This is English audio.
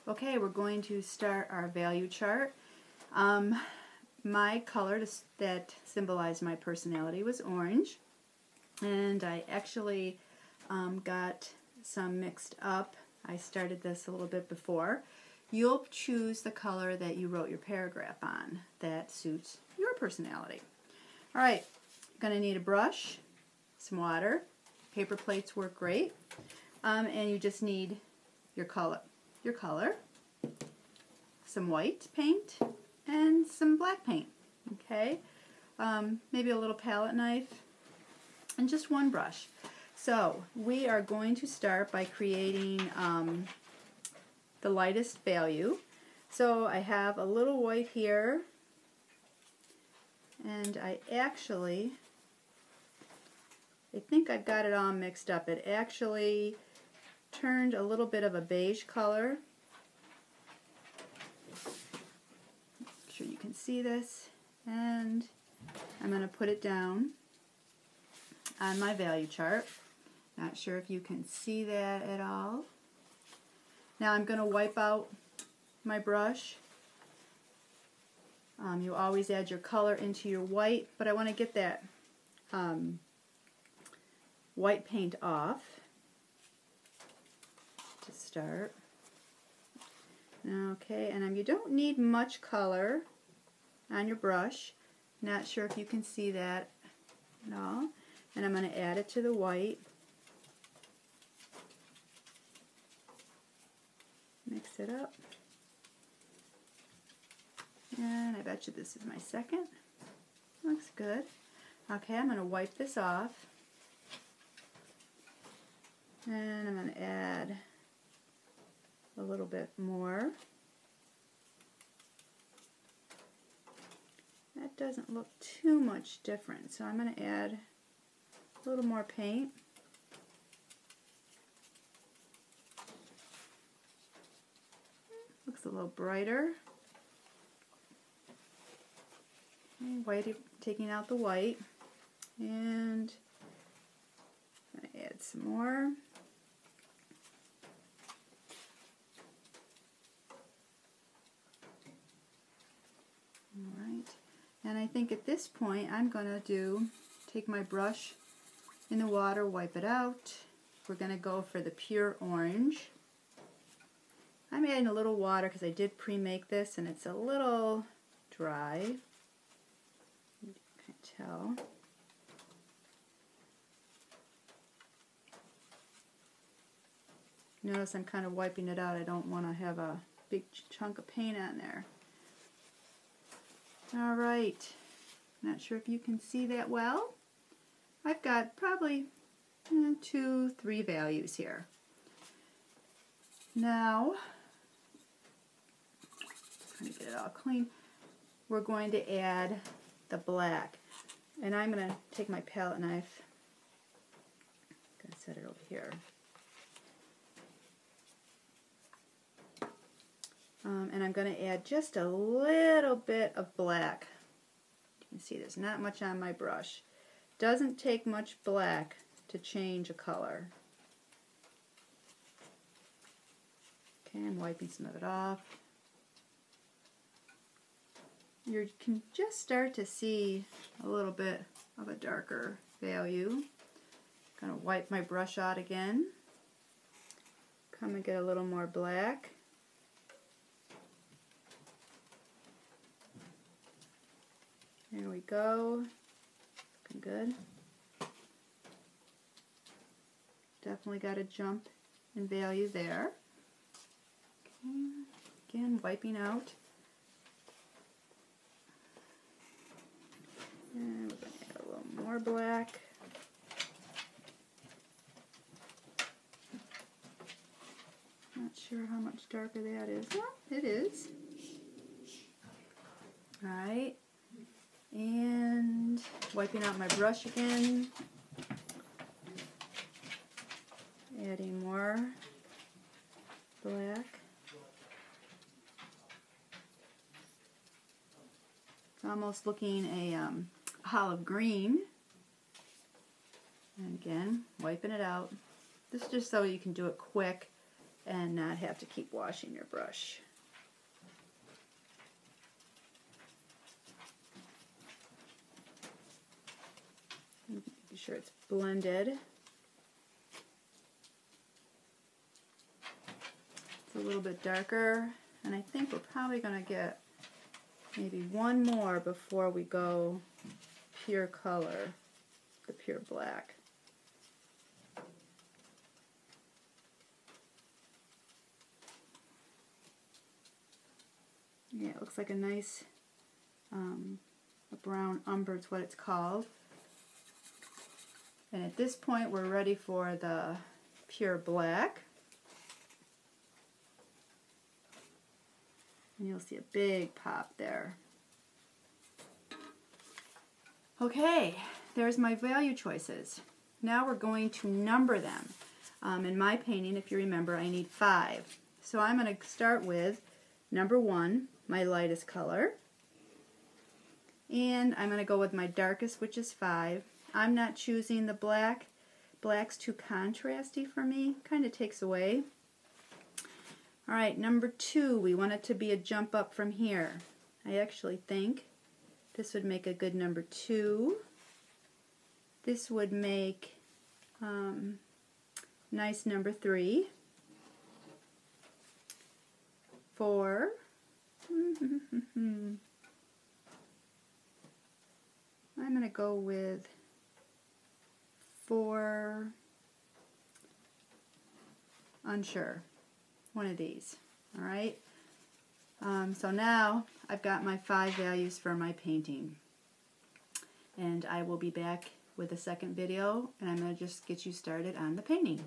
Okay, we're going to start our value chart. My color that symbolized my personality was orange, and I actually got some mixed up. I started this a little bit before. You'll choose the color that you wrote your paragraph on that suits your personality. All right, going to need a brush, some water, paper plates work great, and you just need your color, some white paint, and some black paint. Okay, maybe a little palette knife, and just one brush. So we are going to start by creating the lightest value. So I have a little white here, and I think I've got it all mixed up. It actually turned a little bit of a beige color. Make sure you can see this, and I'm going to put it down on my value chart. Not sure if you can see that at all. Now I'm going to wipe out my brush. You always add your color into your white, but I want to get that white paint off to start. Okay, and you don't need much color on your brush. Not sure if you can see that at all. And I'm going to add it to the white. Mix it up. And I bet you this is my second. Looks good. Okay, I'm going to wipe this off. And I'm going to add a little bit more. That doesn't look too much different, so I'm going to add a little more paint. Looks a little brighter. White, taking out the white, and I'm going to add some more. Alright, and I think at this point I'm going to take my brush in the water, wipe it out. We're going to go for the pure orange. I'm adding a little water because I did pre-make this and it's a little dry. You can tell. Notice I'm kind of wiping it out. I don't want to have a big chunk of paint on there. Alright, not sure if you can see that well. I've got probably 2, 3 values here. Now, trying to get it all clean, we're going to add the black. And I'm going to take my palette knife, I'm going to set it over here. And I'm going to add just a little bit of black. You can see there's not much on my brush. Doesn't take much black to change a color. Okay, I'm wiping some of it off. You can just start to see a little bit of a darker value. I'm going to wipe my brush out again. Come and get a little more black. There we go. Looking good. Definitely got a jump in value there. Okay. Again, wiping out. And we're going to add a little more black. Not sure how much darker that is. Well, it is. Alright. And wiping out my brush again. Adding more black. It's almost looking a olive green. And again, wiping it out. This is just so you can do it quick and not have to keep washing your brush. Making sure it's blended. It's a little bit darker, and I think we're probably going to get maybe one more before we go pure color, the pure black. Yeah, it looks like a nice a brown umber is what it's called. And at this point we're ready for the pure black. And you'll see a big pop there. Okay, there's my value choices. Now we're going to number them. In my painting, if you remember, I need 5. So I'm going to start with number 1, my lightest color. And I'm going to go with my darkest, which is 5. I'm not choosing the black. Black's too contrasty for me. Kind of takes away. Alright, number 2, we want it to be a jump up from here. I actually think this would make a good number 2. This would make nice number 3. 4. I'm going to go with 4, unsure, one of these. Alright, so now I've got my 5 values for my painting, and I will be back with a second video, and I'm going to just get you started on the painting.